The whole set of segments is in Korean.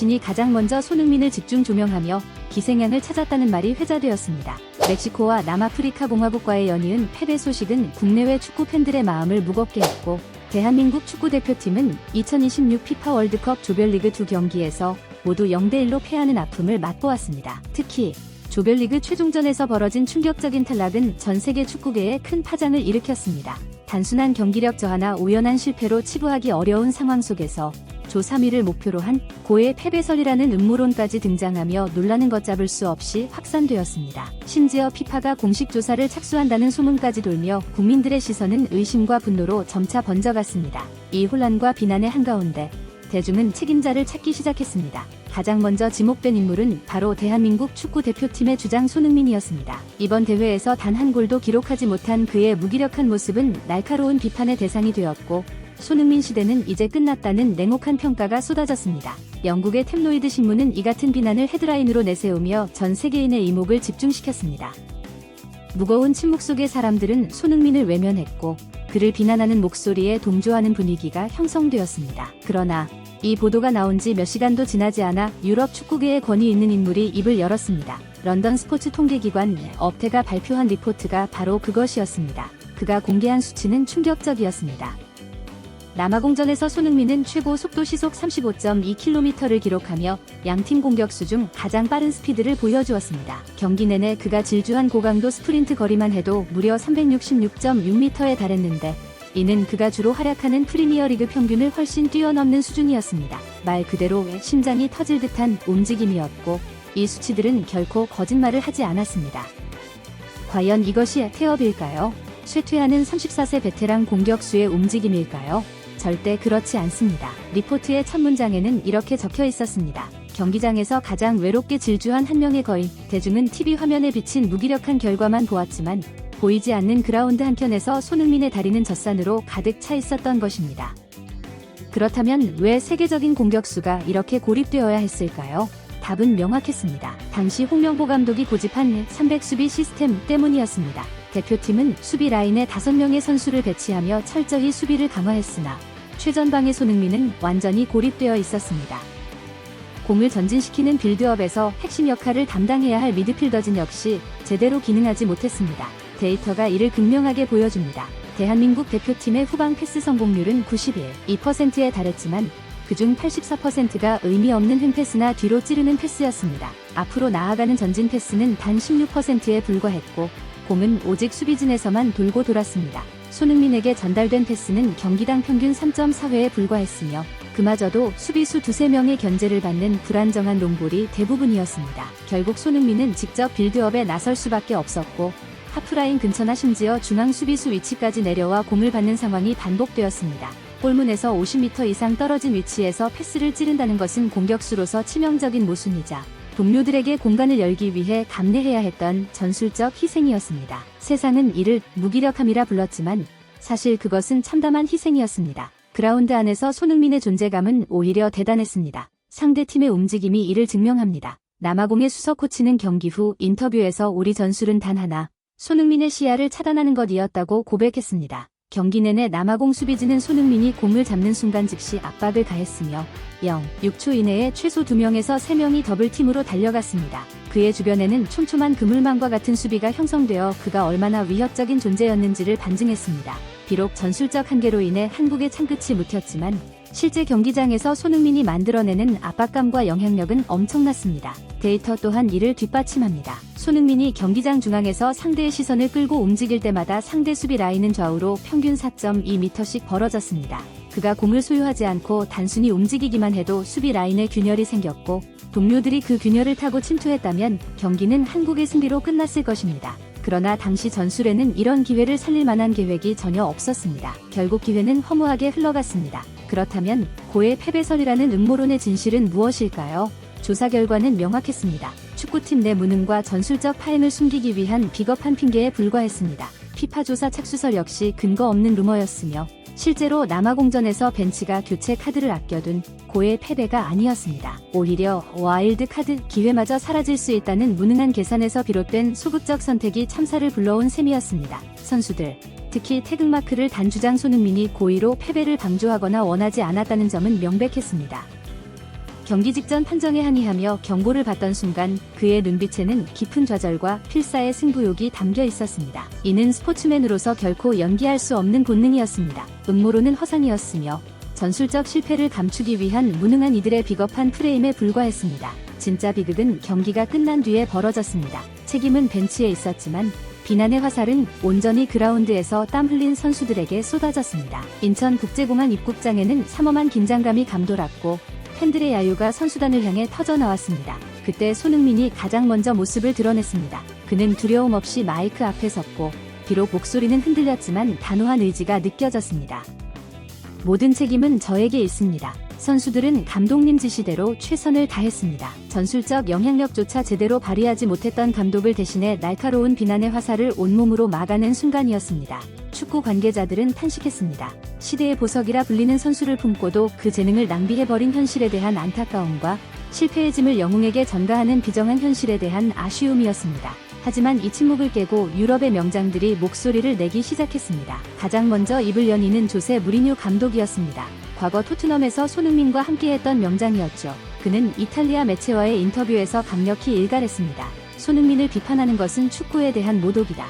단순히 가장 먼저 손흥민을 집중 조명하며 기생양을 찾았다는 말이 회자되었습니다. 멕시코와 남아프리카 공화국과의 연이은 패배 소식은 국내외 축구 팬들의 마음을 무겁게 했고, 대한민국 축구대표팀은 2026 피파 월드컵 조별리그 2경기에서 모두 0대1로 패하는 아픔을 맛보았습니다. 특히 조별리그 최종전에서 벌어진 충격적인 탈락은 전 세계 축구계에 큰 파장을 일으켰습니다. 단순한 경기력 저하나 우연한 실패로 치부하기 어려운 상황 속에서 조 3위를 목표로 한 고의 패배설이라는 음모론까지 등장하며 논란은 걷잡을 수 없이 확산되었습니다. 심지어 피파가 공식 조사를 착수한다는 소문까지 돌며 국민들의 시선은 의심과 분노로 점차 번져갔습니다. 이 혼란과 비난의 한가운데 대중은 책임자를 찾기 시작했습니다. 가장 먼저 지목된 인물은 바로 대한민국 축구대표팀의 주장 손흥민이었습니다. 이번 대회에서 단 한 골도 기록하지 못한 그의 무기력한 모습은 날카로운 비판의 대상이 되었고, 손흥민 시대는 이제 끝났다는 냉혹한 평가가 쏟아졌습니다. 영국의 탭로이드 신문은 이 같은 비난을 헤드라인으로 내세우며 전 세계인의 이목을 집중시켰습니다. 무거운 침묵 속의 사람들은 손흥민을 외면했고, 그를 비난하는 목소리에 동조하는 분위기가 형성되었습니다. 그러나 이 보도가 나온 지 몇 시간도 지나지 않아 유럽 축구계에 권위 있는 인물이 입을 열었습니다. 런던 스포츠 통계기관 업테가 발표한 리포트가 바로 그것이었습니다. 그가 공개한 수치는 충격적이었습니다. 남아공전에서 손흥민은 최고 속도 시속 35.2km를 기록하며 양팀 공격수 중 가장 빠른 스피드를 보여주었습니다. 경기 내내 그가 질주한 고강도 스프린트 거리만 해도 무려 366.6m에 달했는데, 이는 그가 주로 활약하는 프리미어리그 평균을 훨씬 뛰어넘는 수준이었습니다. 말 그대로 심장이 터질 듯한 움직임이었고, 이 수치들은 결코 거짓말을 하지 않았습니다. 과연 이것이 태업일까요? 쇠퇴하는 34세 베테랑 공격수의 움직임일까요? 절대 그렇지 않습니다. 리포트의 첫 문장에는 이렇게 적혀 있었습니다. 경기장에서 가장 외롭게 질주한 한 명의 거인. 대중은 TV 화면에 비친 무기력한 결과만 보았지만 보이지 않는 그라운드 한켠에서 손흥민의 다리는 젖산으로 가득 차 있었던 것입니다. 그렇다면 왜 세계적인 공격수가 이렇게 고립되어야 했을까요? 답은 명확했습니다. 당시 홍명보 감독이 고집한 300 수비 시스템 때문이었습니다. 대표팀은 수비 라인에 5명의 선수를 배치하며 철저히 수비를 강화했으나 최전방의 손흥민은 완전히 고립되어 있었습니다. 공을 전진시키는 빌드업에서 핵심 역할을 담당해야 할 미드필더진 역시 제대로 기능하지 못했습니다. 데이터가 이를 극명하게 보여줍니다. 대한민국 대표팀의 후방 패스 성공률은 91.2%에 달했지만 그중 84%가 의미 없는 횡패스나 뒤로 찌르는 패스였습니다. 앞으로 나아가는 전진 패스는 단 16%에 불과했고, 공은 오직 수비진에서만 돌고 돌았습니다. 손흥민에게 전달된 패스는 경기당 평균 3.4회에 불과했으며, 그마저도 수비수 2~3명의 견제를 받는 불안정한 롱볼이 대부분이었습니다. 결국 손흥민은 직접 빌드업에 나설 수밖에 없었고, 하프라인 근처나 심지어 중앙 수비수 위치까지 내려와 공을 받는 상황이 반복되었습니다. 골문에서 50m 이상 떨어진 위치에서 패스를 찌른다는 것은 공격수로서 치명적인 모순이자 동료들에게 공간을 열기 위해 감내해야 했던 전술적 희생이었습니다. 세상은 이를 무기력함이라 불렀지만 사실 그것은 참담한 희생이었습니다. 그라운드 안에서 손흥민의 존재감은 오히려 대단했습니다. 상대팀의 움직임이 이를 증명합니다. 남아공의 수석 코치는 경기 후 인터뷰에서 우리 전술은 단 하나, 손흥민의 시야를 차단하는 것이었다고 고백했습니다. 경기 내내 남아공 수비진은 손흥민이 공을 잡는 순간 즉시 압박을 가했으며 0.6초 이내에 최소 2명에서 3명이 더블팀으로 달려갔습니다. 그의 주변에는 촘촘한 그물망과 같은 수비가 형성되어 그가 얼마나 위협적인 존재였는지를 반증했습니다. 비록 전술적 한계로 인해 한국의 창끝이 묵혔지만 실제 경기장에서 손흥민이 만들어내는 압박감과 영향력은 엄청났습니다. 데이터 또한 이를 뒷받침합니다. 손흥민이 경기장 중앙에서 상대의 시선을 끌고 움직일 때마다 상대 수비 라인은 좌우로 평균 4.2m씩 벌어졌습니다. 그가 공을 소유하지 않고 단순히 움직이기만 해도 수비 라인에 균열이 생겼고, 동료들이 그 균열을 타고 침투했다면 경기는 한국의 승리로 끝났을 것입니다. 그러나 당시 전술에는 이런 기회를 살릴 만한 계획이 전혀 없었습니다. 결국 기회는 허무하게 흘러갔습니다. 그렇다면 고의 패배설이라는 음모론의 진실은 무엇일까요? 조사 결과는 명확했습니다. 축구팀 내 무능과 전술적 파행을 숨기기 위한 비겁한 핑계에 불과했습니다. 피파 조사 착수설 역시 근거 없는 루머였으며 실제로 남아공전에서 벤치가 교체 카드를 아껴둔 고의 패배가 아니었습니다. 오히려 와일드 카드 기회마저 사라질 수 있다는 무능한 계산에서 비롯된 소극적 선택이 참사를 불러온 셈이었습니다. 선수들, 특히 태극마크를 단 주장 손흥민이 고의로 패배를 방조하거나 원하지 않았다는 점은 명백했습니다. 경기 직전 판정에 항의하며 경고를 받던 순간 그의 눈빛에는 깊은 좌절과 필사의 승부욕이 담겨 있었습니다. 이는 스포츠맨으로서 결코 연기할 수 없는 본능이었습니다. 음모론은 허상이었으며 전술적 실패를 감추기 위한 무능한 이들의 비겁한 프레임에 불과했습니다. 진짜 비극은 경기가 끝난 뒤에 벌어졌습니다. 책임은 벤치에 있었지만 비난의 화살은 온전히 그라운드에서 땀 흘린 선수들에게 쏟아졌습니다. 인천국제공항 입국장에는 삼엄한 긴장감이 감돌았고 팬들의 야유가 선수단을 향해 터져나왔습니다. 그때 손흥민이 가장 먼저 모습을 드러냈습니다. 그는 두려움 없이 마이크 앞에 섰고 비록 목소리는 흔들렸지만 단호한 의지가 느껴졌습니다. 모든 책임은 저에게 있습니다. 선수들은 감독님 지시대로 최선을 다했습니다. 전술적 영향력조차 제대로 발휘하지 못했던 감독을 대신해 날카로운 비난의 화살을 온몸으로 막아낸 순간이었습니다. 축구 관계자들은 탄식했습니다. 시대의 보석이라 불리는 선수를 품고도 그 재능을 낭비해버린 현실에 대한 안타까움과 실패의 짐을 영웅에게 전가하는 비정한 현실에 대한 아쉬움이었습니다. 하지만 이 침묵을 깨고 유럽의 명장들이 목소리를 내기 시작했습니다. 가장 먼저 입을 연 이는 조세 무리뉴 감독이었습니다. 과거 토트넘에서 손흥민과 함께했던 명장이었죠. 그는 이탈리아 매체와의 인터뷰에서 강력히 일갈했습니다. 손흥민을 비판하는 것은 축구에 대한 모독이다.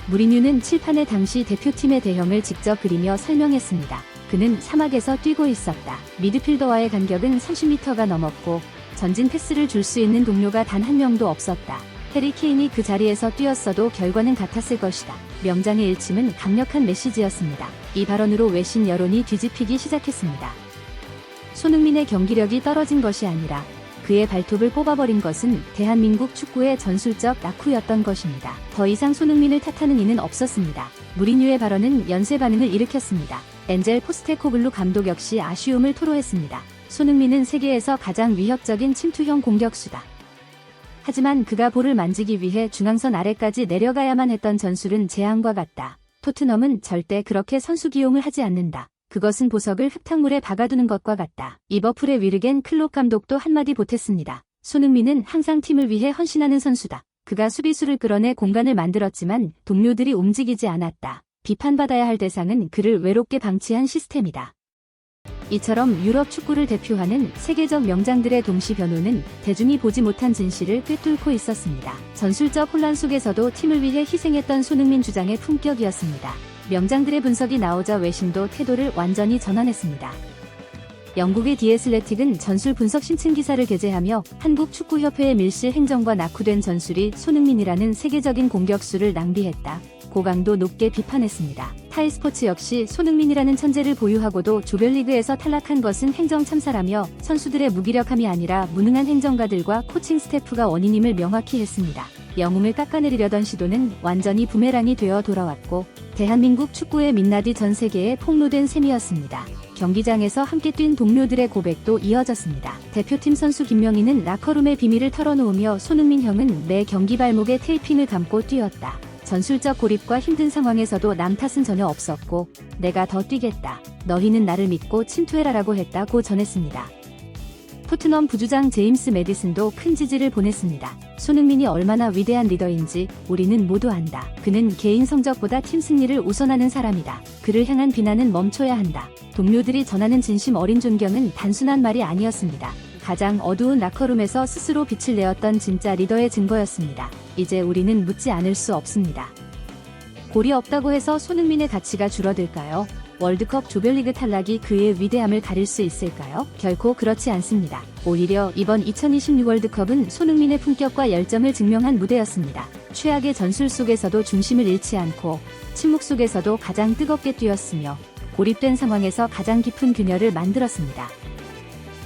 무리뉴는 칠판에 당시 대표팀의 대형을 직접 그리며 설명했습니다. 그는 사막에서 뛰고 있었다. 미드필더와의 간격은 30m가 넘었고 전진 패스를 줄 수 있는 동료가 단 한 명도 없었다. 해리 케인이 그 자리에서 뛰었어도 결과는 같았을 것이다. 명장의 일침은 강력한 메시지였습니다. 이 발언으로 외신 여론이 뒤집히기 시작했습니다. 손흥민의 경기력이 떨어진 것이 아니라 그의 발톱을 뽑아버린 것은 대한민국 축구의 전술적 낙후였던 것입니다. 더 이상 손흥민을 탓하는 이는 없었습니다. 무리뉴의 발언은 연쇄 반응을 일으켰습니다. 엔젤 포스테코글루 감독 역시 아쉬움을 토로했습니다. 손흥민은 세계에서 가장 위협적인 침투형 공격수다. 하지만 그가 볼을 만지기 위해 중앙선 아래까지 내려가야만 했던 전술은 재앙과 같다. 토트넘은 절대 그렇게 선수 기용을 하지 않는다. 그것은 보석을 흙탕물에 박아두는 것과 같다. 리버풀의 위르겐 클롭 감독도 한마디 보탰습니다. 손흥민은 항상 팀을 위해 헌신하는 선수다. 그가 수비수를 끌어내 공간을 만들었지만 동료들이 움직이지 않았다. 비판받아야 할 대상은 그를 외롭게 방치한 시스템이다. 이처럼 유럽 축구를 대표하는 세계적 명장들의 동시 변호는 대중이 보지 못한 진실을 꿰뚫고 있었습니다. 전술적 혼란 속에서도 팀을 위해 희생했던 손흥민 주장의 품격이었습니다. 명장들의 분석이 나오자 외신도 태도를 완전히 전환했습니다. 영국의 디 애슬레틱은 전술 분석 심층 기사를 게재하며 한국축구협회의 밀실 행정과 낙후된 전술이 손흥민이라는 세계적인 공격수를 낭비했다. 고강도 높게 비판했습니다. 타이스포츠 역시 손흥민이라는 천재를 보유하고도 조별리그에서 탈락한 것은 행정 참사라며 선수들의 무기력함이 아니라 무능한 행정가들과 코칭 스태프가 원인임을 명확히 했습니다. 영웅을 깎아내리려던 시도는 완전히 부메랑이 되어 돌아왔고 대한민국 축구의 민낯이 전 세계에 폭로된 셈이었습니다. 경기장에서 함께 뛴 동료들의 고백도 이어졌습니다. 대표팀 선수 김명희는 라커룸의 비밀을 털어놓으며 손흥민 형은 매 경기 발목에 테이핑을 감고 뛰었다. 전술적 고립과 힘든 상황에서도 남 탓은 전혀 없었고 내가 더 뛰겠다. 너희는 나를 믿고 침투해라라고 했다고 전했습니다. 토트넘 부주장 제임스 매디슨도 큰 지지를 보냈습니다. 손흥민이 얼마나 위대한 리더인지 우리는 모두 안다. 그는 개인 성적보다 팀 승리를 우선하는 사람이다. 그를 향한 비난은 멈춰야 한다. 동료들이 전하는 진심 어린 존경은 단순한 말이 아니었습니다. 가장 어두운 라커룸에서 스스로 빛을 내었던 진짜 리더의 증거였습니다. 이제 우리는 묻지 않을 수 없습니다. 골이 없다고 해서 손흥민의 가치가 줄어들까요? 월드컵 조별리그 탈락이 그의 위대함을 가릴 수 있을까요? 결코 그렇지 않습니다. 오히려 이번 2026 월드컵은 손흥민의 품격과 열정을 증명한 무대였습니다. 최악의 전술 속에서도 중심을 잃지 않고 침묵 속에서도 가장 뜨겁게 뛰었으며 고립된 상황에서 가장 깊은 균열을 만들었습니다.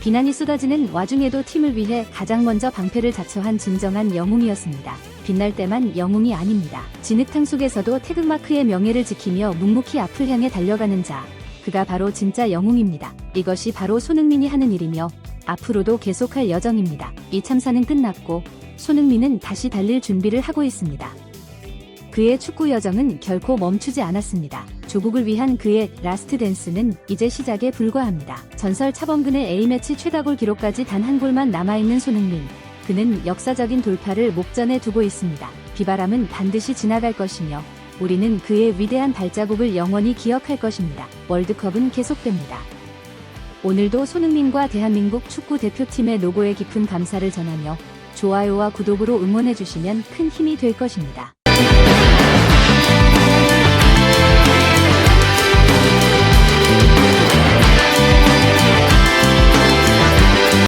비난이 쏟아지는 와중에도 팀을 위해 가장 먼저 방패를 자처한 진정한 영웅이었습니다. 빛날 때만 영웅이 아닙니다. 진흙탕 속에서도 태극마크의 명예를 지키며 묵묵히 앞을 향해 달려가는 자. 그가 바로 진짜 영웅입니다. 이것이 바로 손흥민이 하는 일이며 앞으로도 계속할 여정입니다. 이 참사는 끝났고 손흥민은 다시 달릴 준비를 하고 있습니다. 그의 축구 여정은 결코 멈추지 않았습니다. 조국을 위한 그의 라스트 댄스는 이제 시작에 불과합니다. 전설 차범근의 A매치 최다골 기록까지 단 한 골만 남아있는 손흥민. 그는 역사적인 돌파를 목전에 두고 있습니다. 비바람은 반드시 지나갈 것이며 우리는 그의 위대한 발자국을 영원히 기억할 것입니다. 월드컵은 계속됩니다. 오늘도 손흥민과 대한민국 축구 대표팀의 로고에 깊은 감사를 전하며 좋아요와 구독으로 응원해주시면 큰 힘이 될 것입니다.